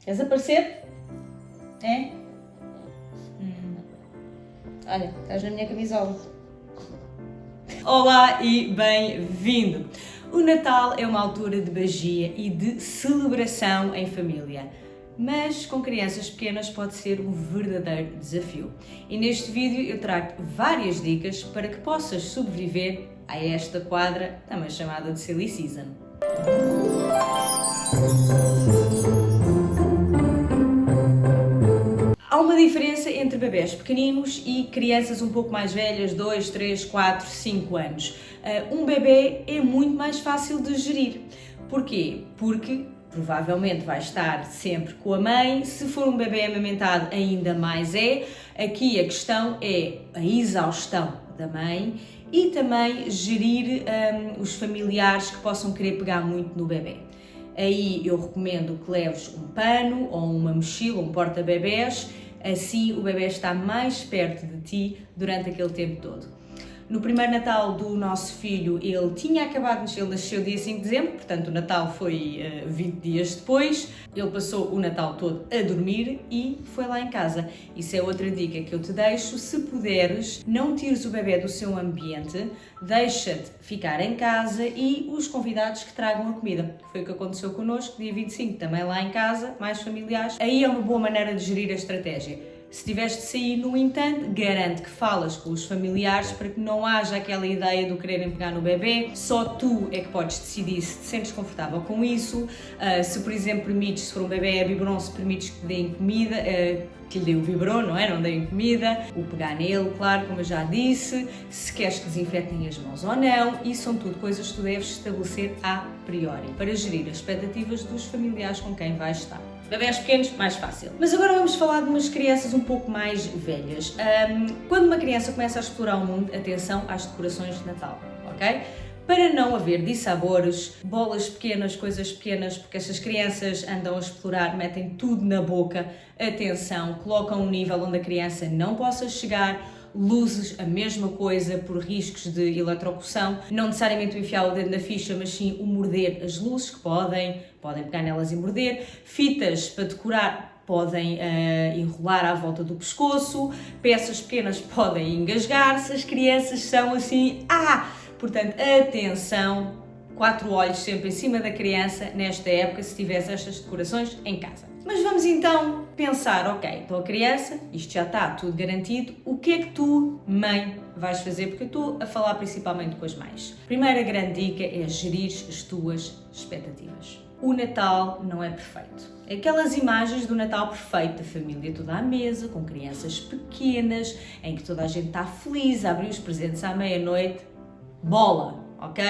Queres aparecer? É? Olha, estás na minha camisola. Olá e bem-vindo! O Natal é uma altura de magia e de celebração em família, mas com crianças pequenas pode ser um verdadeiro desafio. E neste vídeo eu trago várias dicas para que possas sobreviver a esta quadra, também chamada de Silly Season. Há uma diferença entre bebés pequeninos e crianças um pouco mais velhas, 2, 3, 4, 5 anos. Um bebê é muito mais fácil de gerir. Porquê? Porque provavelmente vai estar sempre com a mãe, se for um bebê amamentado ainda mais é. Aqui a questão é a exaustão da mãe e também gerir os familiares que possam querer pegar muito no bebê. Aí eu recomendo que leves um pano ou uma mochila, um porta-bebés, assim o bebê está mais perto de ti durante aquele tempo todo. No primeiro Natal do nosso filho, ele tinha acabado de nascer, ele nasceu dia 5 de dezembro, portanto o Natal foi 20 dias depois. Ele passou o Natal todo a dormir e foi lá em casa. Isso é outra dica que eu te deixo, se puderes, não tires o bebê do seu ambiente, deixa-te ficar em casa e os convidados que tragam a comida. Foi o que aconteceu connosco, dia 25, também lá em casa, mais familiares. Aí é uma boa maneira de gerir a estratégia. Se tiveres de sair, no entanto, garante que falas com os familiares para que não haja aquela ideia de quererem pegar no bebê. Só tu é que podes decidir se te sentes confortável com isso. Se, por exemplo, permites, se for um bebê a biberon, se permites que te deem comida, que lhe dê o biberon, não é? Não deem comida. O pegar nele, claro, como eu já disse. Se queres que desinfetem as mãos ou não. Isso são tudo coisas que tu deves estabelecer a priori para gerir as expectativas dos familiares com quem vais estar. Bebés pequenos, mais fácil. Mas agora vamos falar de umas crianças um pouco mais velhas. Quando uma criança começa a explorar o mundo, atenção às decorações de Natal, ok? Para não haver dissabores, bolas pequenas, coisas pequenas, porque estas crianças andam a explorar, metem tudo na boca, atenção, colocam um nível onde a criança não possa chegar. Luzes, a mesma coisa, por riscos de eletrocução, não necessariamente o enfiar o dedo na ficha, mas sim o morder as luzes, que podem pegar nelas e morder, fitas para decorar, podem enrolar à volta do pescoço, peças pequenas podem engasgar-se, as crianças são assim, portanto, atenção, 4 olhos sempre em cima da criança nesta época, se tivesse estas decorações em casa. Mas vamos então pensar, ok, então a criança, isto já está tudo garantido, o que é que tu, mãe, vais fazer? Porque eu estou a falar principalmente com as mães. Primeira grande dica é gerir as tuas expectativas. O Natal não é perfeito. Aquelas imagens do Natal perfeito, a família toda à mesa, com crianças pequenas, em que toda a gente está feliz a abrir os presentes à meia-noite, bola, ok?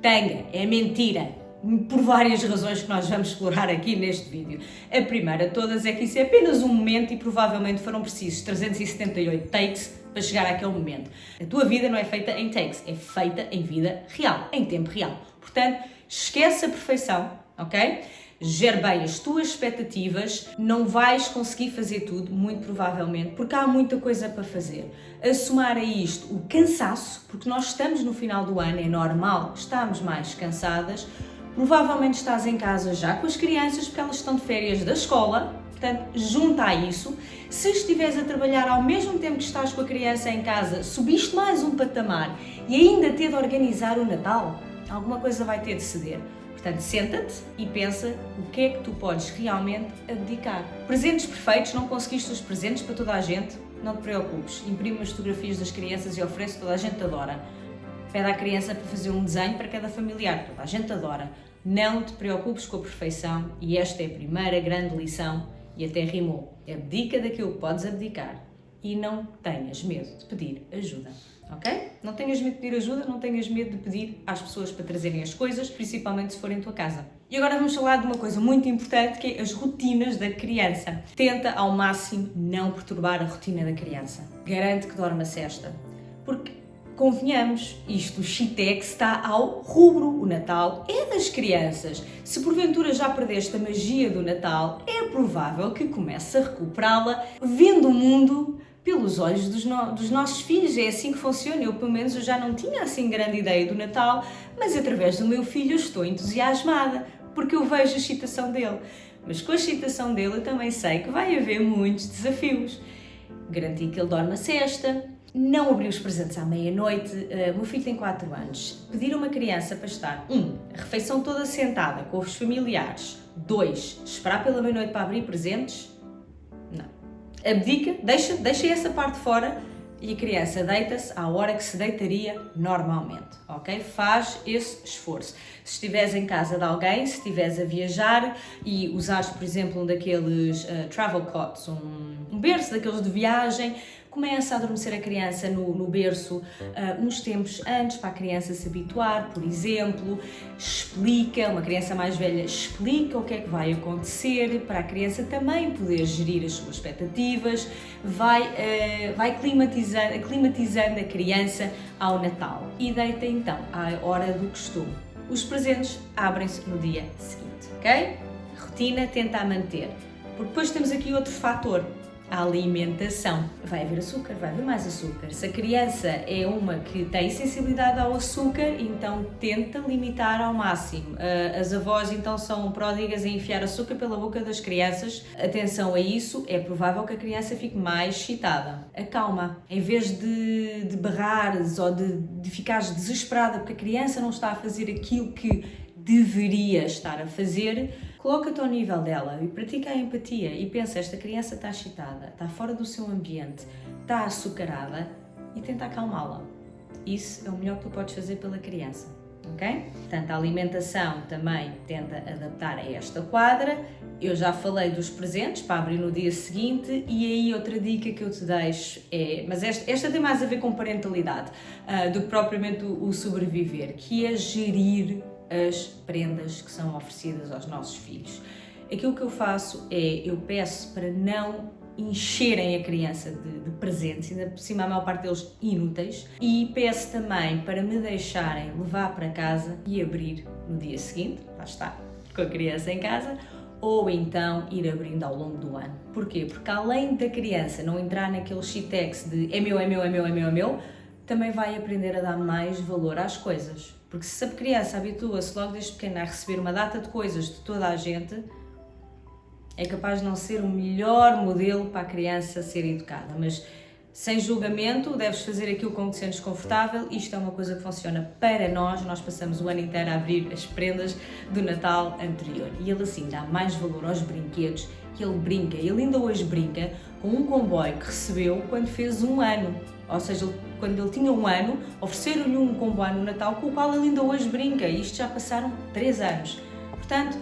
Tanga, é mentira. Por várias razões que nós vamos explorar aqui neste vídeo. A primeira de todas é que isso é apenas um momento e provavelmente foram precisos 378 takes para chegar àquele momento. A tua vida não é feita em takes, é feita em vida real, em tempo real. Portanto, esquece a perfeição, ok? Gere bem as tuas expectativas, não vais conseguir fazer tudo, muito provavelmente, porque há muita coisa para fazer. Assumar a isto o cansaço, porque nós estamos no final do ano, é normal, estamos mais cansadas. Provavelmente estás em casa já com as crianças porque elas estão de férias da escola, portanto, junta a isso. Se estiveres a trabalhar ao mesmo tempo que estás com a criança em casa, subiste mais um patamar e ainda ter de organizar o Natal, alguma coisa vai ter de ceder. Portanto, senta-te e pensa o que é que tu podes realmente abdicar. Presentes perfeitos, não conseguiste os presentes para toda a gente? Não te preocupes, imprime as fotografias das crianças e oferece, toda a gente adora. Pede à criança para fazer um desenho para cada familiar, toda a gente adora. Não te preocupes com a perfeição e esta é a primeira grande lição e até rimou. Abdica daquilo que podes abdicar e não tenhas medo de pedir ajuda, ok? Não tenhas medo de pedir ajuda, não tenhas medo de pedir às pessoas para trazerem as coisas, principalmente se forem em tua casa. E agora vamos falar de uma coisa muito importante que é as rotinas da criança. Tenta ao máximo não perturbar a rotina da criança. Garante que dorme a sesta, porque convenhamos, isto, o Shitex está ao rubro. O Natal é das crianças. Se porventura já perdeste a magia do Natal, é provável que comeces a recuperá-la vendo o mundo pelos olhos dos nossos filhos. É assim que funciona. Eu, pelo menos, eu já não tinha assim grande ideia do Natal, mas através do meu filho eu estou entusiasmada, porque eu vejo a excitação dele. Mas com a excitação dele eu também sei que vai haver muitos desafios. Garantir que ele dorme a sesta, não abrir os presentes à meia-noite. O meu filho tem 4 anos. Pedir a uma criança para estar, a refeição toda sentada com os familiares. 2, esperar pela meia-noite para abrir presentes? Não. Abdica, deixa essa parte fora e a criança deita-se à hora que se deitaria normalmente, ok? Faz esse esforço. Se estiveres em casa de alguém, se estiveres a viajar e usares, por exemplo, um daqueles travel cots, um berço daqueles de viagem, começa a adormecer a criança no berço uns tempos antes para a criança se habituar, por exemplo. Explica, uma criança mais velha explica o que é que vai acontecer para a criança também poder gerir as suas expectativas, vai climatizando a criança ao Natal e deita então à hora do costume. Os presentes abrem-se no dia seguinte, ok? Rotina tenta manter, porque depois temos aqui outro fator. A alimentação. Vai haver açúcar, vai haver mais açúcar. Se a criança é uma que tem sensibilidade ao açúcar, então tenta limitar ao máximo. As avós então são pródigas em enfiar açúcar pela boca das crianças. Atenção a isso, é provável que a criança fique mais excitada. Acalma. Em vez de berrares ou de ficares desesperada porque a criança não está a fazer aquilo que deveria estar a fazer, coloca-te ao nível dela e pratica a empatia e pensa, esta criança está excitada, está fora do seu ambiente, está açucarada e tenta acalmá-la. Isso é o melhor que tu podes fazer pela criança, ok? Portanto, a alimentação também tenta adaptar a esta quadra. Eu já falei dos presentes para abrir no dia seguinte e aí outra dica que eu te deixo é, mas esta tem mais a ver com parentalidade do que propriamente o sobreviver, que é gerir as prendas que são oferecidas aos nossos filhos. Aquilo que eu faço é, eu peço para não encherem a criança de presentes, ainda por cima a maior parte deles inúteis, e peço também para me deixarem levar para casa e abrir no dia seguinte, lá está, com a criança em casa, ou então ir abrindo ao longo do ano. Porquê? Porque além da criança não entrar naquele shitex de é meu, é meu, é meu, é meu, é meu, também vai aprender a dar mais valor às coisas. Porque se a criança habitua-se logo desde pequena a receber uma data de coisas de toda a gente, é capaz de não ser o melhor modelo para a criança ser educada. Mas sem julgamento, deves fazer aquilo com que te sentes confortável. Isto é uma coisa que funciona para nós. Nós passamos o ano inteiro a abrir as prendas do Natal anterior. E ele assim dá mais valor aos brinquedos. E ele brinca, ele ainda hoje brinca com um comboio que recebeu quando fez 1 ano. Ou seja, quando ele tinha 1 ano, ofereceram-lhe um comboio no Natal com o qual ele ainda hoje brinca. E isto já passaram 3 anos. Portanto,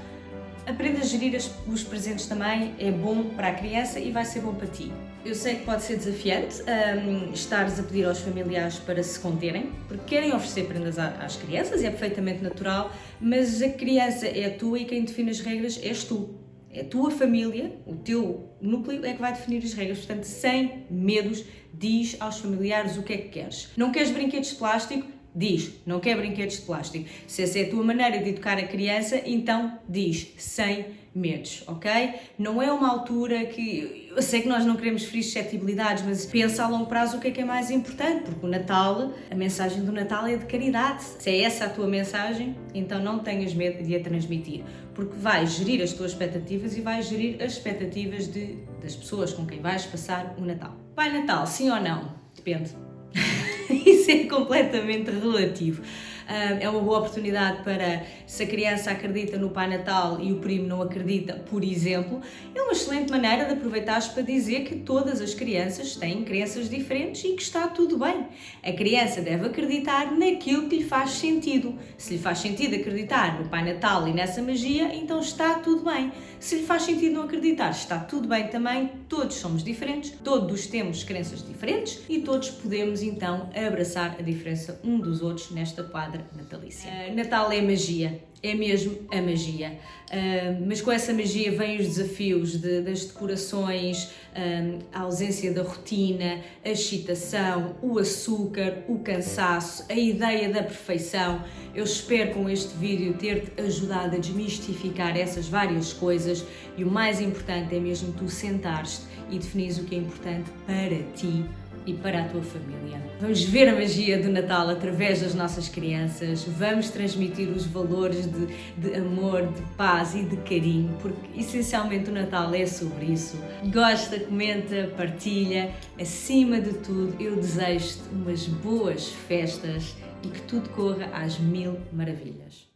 aprenda a gerir os presentes também, é bom para a criança e vai ser bom para ti. Eu sei que pode ser desafiante estares a pedir aos familiares para se conterem, porque querem oferecer prendas às crianças e é perfeitamente natural, mas a criança é tua e quem define as regras és tu. É a tua família, o teu núcleo é que vai definir as regras, portanto, sem medos, diz aos familiares o que é que queres. Não queres brinquedos de plástico? Diz, não quer brinquedos de plástico. Se essa é a tua maneira de educar a criança, então diz, sem medos, ok? Não é uma altura que... Eu sei que nós não queremos ferir suscetibilidades, mas pensa a longo prazo o que é mais importante, porque o Natal, a mensagem do Natal é de caridade. Se é essa a tua mensagem, então não tenhas medo de a transmitir, porque vais gerir as tuas expectativas e vais gerir as expectativas das pessoas com quem vais passar o Natal. Pai Natal, sim ou não? Depende. Isso é completamente relativo. É uma boa oportunidade para, se a criança acredita no Pai Natal e o primo não acredita, por exemplo, é uma excelente maneira de aproveitares para dizer que todas as crianças têm crenças diferentes e que está tudo bem. A criança deve acreditar naquilo que lhe faz sentido. Se lhe faz sentido acreditar no Pai Natal e nessa magia, então está tudo bem. Se lhe faz sentido não acreditar, está tudo bem também. Todos somos diferentes, todos temos crenças diferentes e todos podemos então abraçar a diferença um dos outros nesta quadra natalícia. Natal é magia, é mesmo a magia, mas com essa magia vêm os desafios das decorações, a ausência da rotina, a excitação, o açúcar, o cansaço, a ideia da perfeição. Eu espero com este vídeo ter-te ajudado a desmistificar essas várias coisas e o mais importante é mesmo tu sentares-te e definires o que é importante para ti e para a tua família. Vamos ver a magia do Natal através das nossas crianças, vamos transmitir os valores de amor, de paz e de carinho, porque essencialmente o Natal é sobre isso. Gosta, comenta, partilha. Acima de tudo, eu desejo-te umas boas festas e que tudo corra às mil maravilhas.